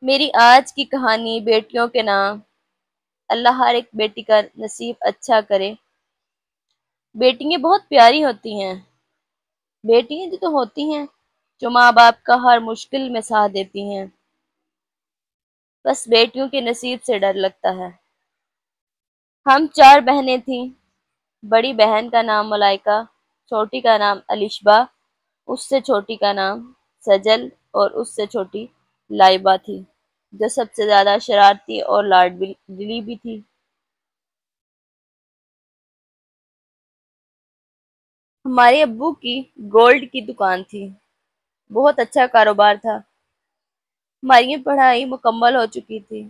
میری آج کی کہانی بیٹیوں کے نام۔ اللہ ہر ایک بیٹی کا نصیب اچھا کرے۔ بیٹیاں بہت پیاری ہوتی ہیں۔ بیٹیاں جو تو ہوتی ہیں جو ماں باپ کا ہر مشکل میں ساتھ دیتی ہیں۔ بس بیٹیوں کے نصیب سے ڈر لگتا ہے۔ ہم 4 بہنیں تھیں۔ بڑی بہن کا نام ملائکہ، چھوٹی کا نام الشبا، اس سے چھوٹی کا نام سجل اور اس سے چھوٹی لائبہ تھی، جو سب سے زیادہ شرارتی اور لاڈلی بھی تھی۔ ہمارے ابو کی گولڈ کی دکان تھی۔ بہت اچھا کاروبار تھا۔ ہماری پڑھائی مکمل ہو چکی تھی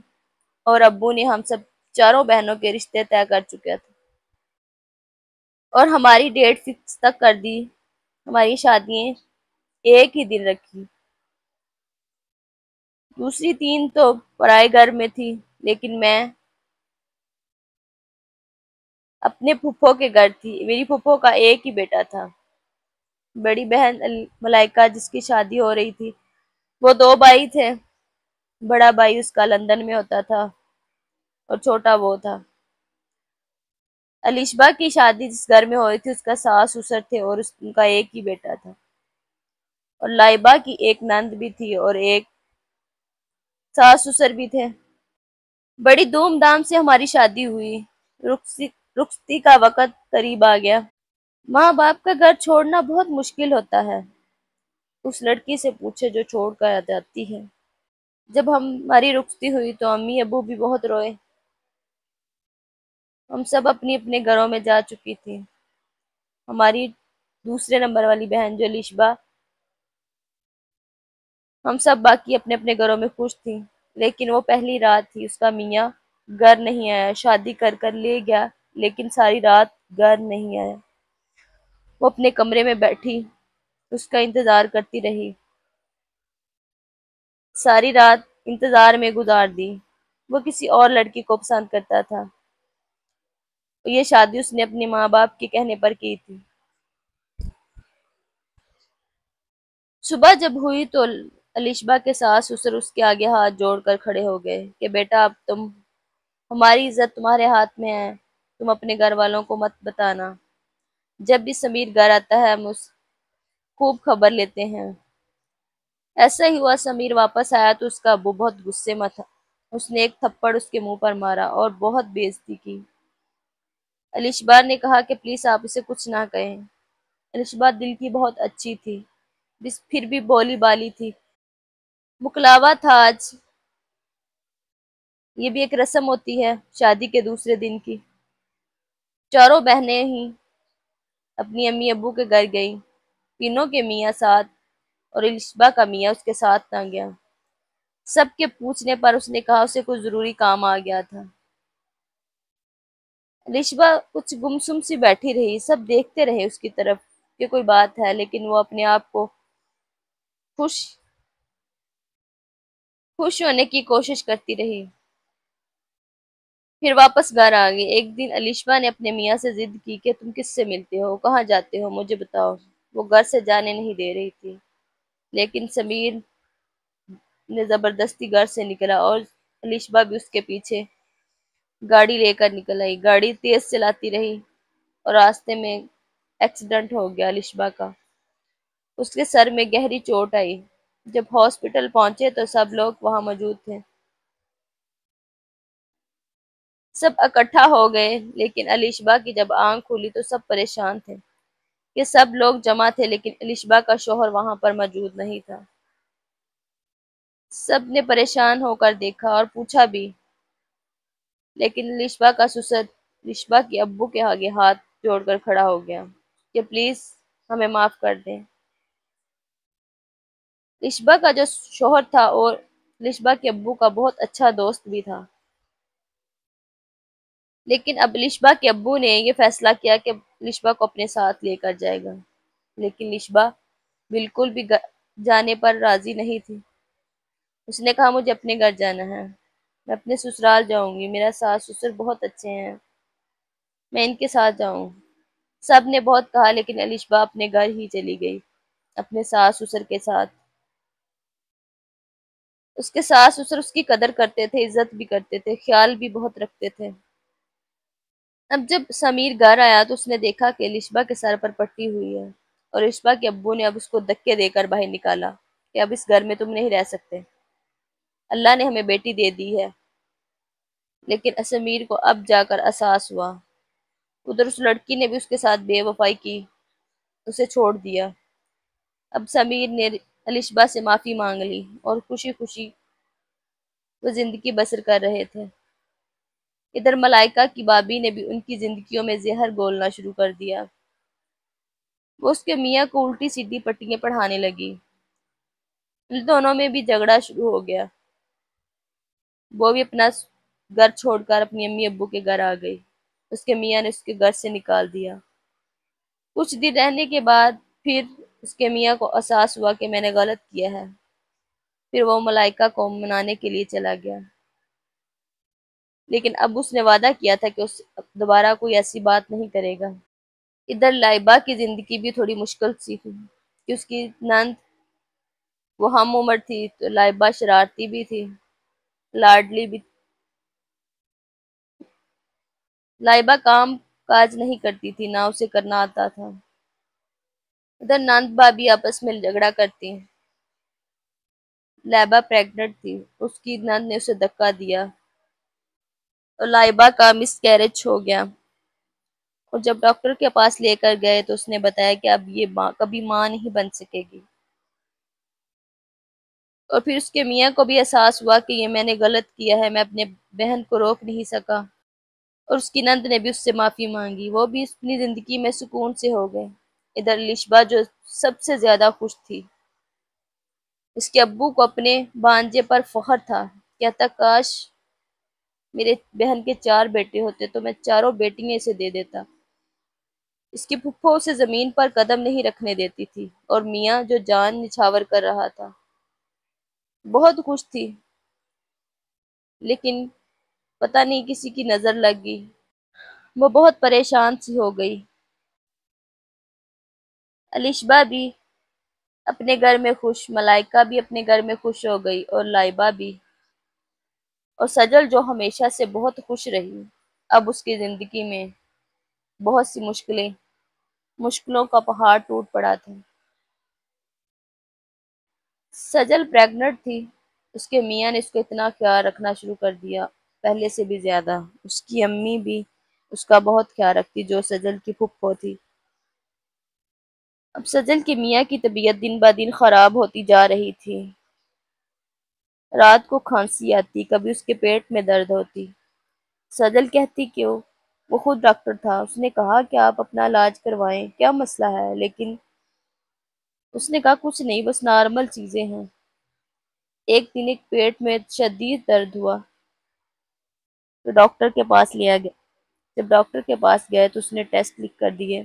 اور ابو نے ہم سب 4 بہنوں کے رشتے طے کر چکے تھے اور ہماری ڈیٹ فکس تک کر دی۔ ہماری شادیاں ایک ہی دن رکھی۔ دوسری 3 تو پرائے گھر میں تھی، لیکن میں اپنے پھپھو کے گھر تھی۔ میری پھپھو کا ایک ہی بیٹا تھا۔ بڑی بہن ملائکہ جس کی شادی ہو رہی تھی، وہ 2 بھائی تھے۔ بڑا بھائی اس کا لندن میں ہوتا تھا اور چھوٹا وہ تھا۔ الشبا کی شادی جس گھر میں ہوئی تھی، اس کا ساس سسر تھے اور ان کا ایک ہی بیٹا تھا، اور لائبہ کی ایک نند بھی تھی اور ایک ساس سسر بھی تھے۔ بڑی دھوم دھام سے ہماری شادی ہوئی۔ رخصتی کا وقت قریب آ گیا۔ ماں باپ کا گھر چھوڑنا بہت مشکل ہوتا ہے۔ اس لڑکی سے پوچھے جو چھوڑ کر جاتی ہے۔ جب ہماری رخصتی ہوئی تو امی ابو بھی بہت روئے۔ ہم سب اپنی اپنے گھروں میں جا چکی تھی۔ ہماری دوسرے نمبر والی بہن جو الشبا، ہم سب باقی اپنے اپنے گھروں میں خوش تھیں، لیکن وہ پہلی رات تھی، اس کا میاں گھر نہیں آیا۔ شادی کر کر لے گیا لیکن ساری رات گھر نہیں آیا۔ وہ اپنے کمرے میں بیٹھی اس کا انتظار کرتی رہی۔ ساری رات انتظار میں گزار دی۔ وہ کسی اور لڑکی کو پسند کرتا تھا اور یہ شادی اس نے اپنے ماں باپ کے کہنے پر کی تھی۔ صبح جب ہوئی تو الشبا کے ساس سسر اس کے آگے ہاتھ جوڑ کر کھڑے ہو گئے کہ بیٹا، اب ہماری عزت تمہارے ہاتھ میں ہے، تم اپنے گھر والوں کو مت بتانا۔ جب بھی سمیر گھر آتا ہے ہم اس خوب خبر لیتے ہیں۔ ایسا ہی ہوا، سمیر واپس آیا تو اس کا ابو بہت غصے میں تھا۔ اس نے ایک تھپڑ اس کے منہ پر مارا اور بہت بے عزتی کی۔ الشبا نے کہا کہ پلیز آپ اسے کچھ نہ کہیں۔ الشبا دل کی بہت اچھی تھی، بس پھر بھی بولی بالی تھی۔ مکلاوا تھا آج۔ یہ بھی ایک رسم ہوتی ہے شادی کے دوسرے دن کی۔ 4 بہنیں ہی اپنی امی ابو کے گھر گئیں۔ تینوں کے میاں ساتھ اور الشبا کا میاں اس کے ساتھ نہ گیا۔ سب کے پوچھنے پر اس نے کہا اسے کچھ ضروری کام آ گیا تھا۔ الشبا کچھ گمسم سی بیٹھی رہی۔ سب دیکھتے رہے اس کی طرف کہ کوئی بات ہے، لیکن وہ اپنے آپ کو خوش خوش ہونے کی کوشش کرتی رہی۔ پھر واپس گھر آ گئی۔ ایک دن الشبا نے اپنے میاں سے ضد کی کہ تم کس سے ملتے ہو، کہاں جاتے ہو، مجھے بتاؤ۔ وہ گھر سے جانے نہیں دے رہی تھی، لیکن سمیر نے زبردستی گھر سے نکلا اور الشبا بھی اس کے پیچھے گاڑی لے کر نکل آئی۔ گاڑی تیز چلاتی رہی اور راستے میں ایکسیڈنٹ ہو گیا الشبا کا۔ اس کے سر میں گہری چوٹ آئی۔ جب ہاسپٹل پہنچے تو سب لوگ وہاں موجود تھے۔ سب اکٹھا ہو گئے، لیکن الشبا کی جب آنکھ کھلی تو سب پریشان تھے کہ سب لوگ جمع تھے لیکن الشبا کا شوہر وہاں پر موجود نہیں تھا۔ سب نے پریشان ہو کر دیکھا اور پوچھا بھی، لیکن الشبا کا سسر الشبا کے ابو کے آگے ہاتھ جوڑ کر کھڑا ہو گیا کہ پلیز ہمیں معاف کر دیں۔ الشبا کا جو شوہر تھا اور الشبا کے ابو کا بہت اچھا دوست بھی تھا، لیکن اب الشبا کے ابو نے یہ فیصلہ کیا کہ الشبا کو اپنے ساتھ لے کر جائے گا، لیکن الشبا بالکل بھی جانے پر راضی نہیں تھی۔ اس نے کہا مجھے اپنے گھر جانا ہے، میں اپنے سسرال جاؤں گی، میرا ساس سسر بہت اچھے ہیں، میں ان کے ساتھ جاؤں۔ سب نے بہت کہا لیکن الشبا اپنے گھر ہی چلی گئی اپنے ساس سسر کے ساتھ۔ اس کے ساس سسر اس کی قدر کرتے تھے، عزت بھی کرتے تھے، خیال بھی بہت رکھتے تھے۔ اب جب سمیر گھر آیا تو اس نے دیکھا کہ لشبہ کے سر پر پٹی ہوئی ہے، اور لشبہ کے ابو نے اب اس کو دھکے دے کر باہر نکالا کہ اب اس گھر میں تم نہیں رہ سکتے، اللہ نے ہمیں بیٹی دے دی ہے۔ لیکن سمیر کو اب جا کر احساس ہوا، ادھر اس لڑکی نے بھی اس کے ساتھ بے وفائی کی، اسے چھوڑ دیا۔ اب سمیر نے لشبہ سے معافی مانگ لی اور خوشی خوشی وہ زندگی بسر کر رہے تھے۔ ادھر ملائکہ کی بابی نے بھی ان کی زندگیوں میں زہر گھولنا شروع کر دیا۔ وہ اس کے میاں کو الٹی سیدھی پٹیاں پڑھانے لگی۔ ان دونوں میں بھی جھگڑا شروع ہو گیا۔ وہ بھی اپنا گھر چھوڑ کر اپنی امی ابو کے گھر آ گئی۔ اس کے میاں نے اس کے گھر سے نکال دیا۔ کچھ دن رہنے کے بعد پھر اس کے میاں کو احساس ہوا کہ میں نے غلط کیا ہے۔ پھر وہ ملائکہ کو منانے کے لیے چلا گیا، لیکن اب اس نے وعدہ کیا تھا کہ اس دوبارہ کوئی ایسی بات نہیں کرے گا۔ ادھر لائبہ کی زندگی بھی تھوڑی مشکل سی تھی کہ اس کی نند وہ ہم عمر تھی، تو لائبہ شرارتی بھی تھی، لاڈلی بھی۔ لائبہ کام کاج نہیں کرتی تھی، نہ اسے کرنا آتا تھا۔ ادھر نند بھابی آپس میں جھگڑا کرتی ہیں۔ لائبہ پریگننٹ تھی، اس کی نند نے اسے دھکا دیا اور لائبہ کا مس کیرج ہو گیا، اور جب ڈاکٹر کے پاس لے کر گئے تو اس نے بتایا کہ اب یہ کبھی ماں نہیں بن سکے گی۔ اور پھر اس کے میاں کو بھی احساس ہوا کہ یہ میں نے غلط کیا ہے، میں اپنے بہن کو روک نہیں سکا، اور اس کی نند نے بھی اس سے معافی مانگی۔ وہ بھی اپنی زندگی میں سکون سے ہو گئے۔ ادھر لشبہ جو سب سے زیادہ خوش تھی، اس کے ابو کو اپنے بھانجے پر فخر تھا، کہتا کاش میرے بہن کے 4 بیٹے ہوتے تو میں چاروں بیٹیاں اسے دے دیتا۔ اس کی پھپھو اسے زمین پر قدم نہیں رکھنے دیتی تھی، اور میاں جو جان نچھاور کر رہا تھا بہت خوش تھی، لیکن پتہ نہیں کسی کی نظر لگ گئی، وہ بہت پریشان سی ہو گئی۔ الشبہ بھی اپنے گھر میں خوش، ملائکہ بھی اپنے گھر میں خوش ہو گئی، اور لائبہ بھی، اور سجل جو ہمیشہ سے بہت خوش رہی، اب اس کی زندگی میں بہت سی مشکلوں کا پہاڑ ٹوٹ پڑا تھا۔ سجل پریگننٹ تھی، اس کے میاں نے اس کو اتنا خیال رکھنا شروع کر دیا، پہلے سے بھی زیادہ۔ اس کی امی بھی اس کا بہت خیال رکھتی، جو سجل کی پھپھو تھی۔ اب سجل کے میاں کی طبیعت دن بہ دن خراب ہوتی جا رہی تھی۔ رات کو کھانسی آتی، کبھی اس کے پیٹ میں درد ہوتی۔ سجل کہتی کہ وہ خود ڈاکٹر تھا، اس نے کہا کہ آپ اپنا علاج کروائیں، کیا مسئلہ ہے؟ لیکن اس نے کہا کچھ نہیں، بس نارمل چیزیں ہیں۔ ایک دن ایک پیٹ میں شدید درد ہوا تو ڈاکٹر کے پاس لیا گیا۔ جب ڈاکٹر کے پاس گئے تو اس نے ٹیسٹ لکھ کر دیے۔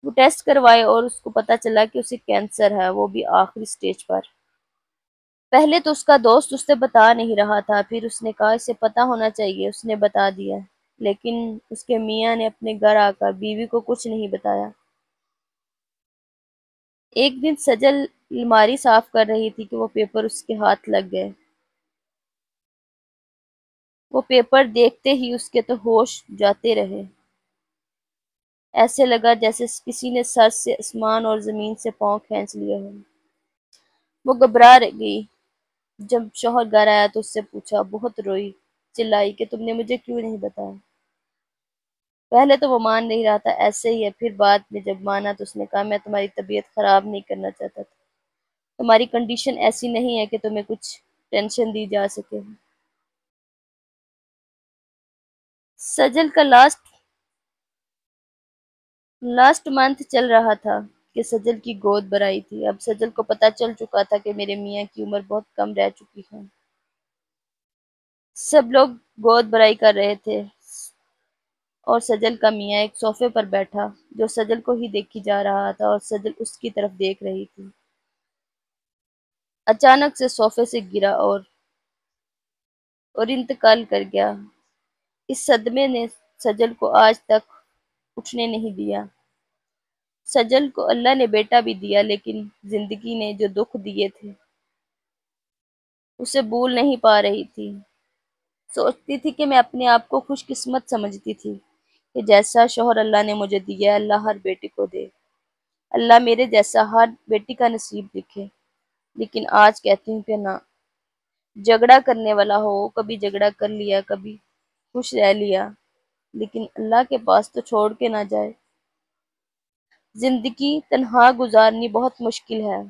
وہ ٹیسٹ کروائے اور اس کو پتہ چلا کہ اسے کینسر ہے، وہ بھی آخری سٹیج پر۔ پہلے تو اس کا دوست اسے بتا نہیں رہا تھا، پھر اس نے کہا اسے پتہ ہونا چاہیے، اس نے بتا دیا۔ لیکن اس کے میاں نے اپنے گھر آ کر بیوی کو کچھ نہیں بتایا۔ ایک دن سجل الماری صاف کر رہی تھی کہ وہ پیپر اس کے ہاتھ لگ گئے۔ وہ پیپر دیکھتے ہی اس کے تو ہوش جاتے رہے، ایسے لگا جیسے کسی نے سر سے آسمان اور زمین سے پاؤں کھینچ لیے ہوں۔ وہ گھبرا گئی۔ جب شوہر گھر آیا تو اس سے پوچھا، بہت روئی، چلائی کہ تم نے مجھے کیوں نہیں بتایا؟ پہلے تو وہ مان نہیں رہا تھا، ایسے ہی ہے۔ پھر بعد میں جب مانا تو اس نے کہا میں تمہاری طبیعت خراب نہیں کرنا چاہتا تھا، تمہاری کنڈیشن ایسی نہیں ہے کہ تمہیں کچھ ٹینشن دی جا سکے۔ سجل کا لاسٹ منتھ چل رہا تھا کہ سجل کی گود بھرائی تھی۔ اب سجل کو پتہ چل چکا تھا کہ میرے میاں کی عمر بہت کم رہ چکی ہے۔ سب لوگ گود بھرائی کر رہے تھے، اور سجل کا میاں ایک صوفے پر بیٹھا جو سجل کو ہی دیکھی جا رہا تھا، اور سجل اس کی طرف دیکھ رہی تھی۔ اچانک سے صوفے سے گرا اور انتقال کر گیا۔ اس صدمے نے سجل کو آج تک اٹھنے نہیں دیا۔ سجل کو اللہ نے بیٹا بھی دیا، لیکن زندگی نے جو دکھ دیے تھے اسے بھول نہیں پا رہی تھی۔ سوچتی تھی کہ میں اپنے آپ کو خوش قسمت سمجھتی تھی کہ جیسا شوہر اللہ نے مجھے دیا ہے اللہ ہر بیٹی کو دے، اللہ میرے جیسا ہر بیٹی کا نصیب لکھے۔ لیکن آج کہتی ہوں کہ نہ، جھگڑا کرنے والا ہو، کبھی جھگڑا کر لیا، کبھی خوش رہ لیا، لیکن اللہ کے پاس تو چھوڑ کے نہ جائے۔ زندگی تنہا گزارنی بہت مشکل ہے،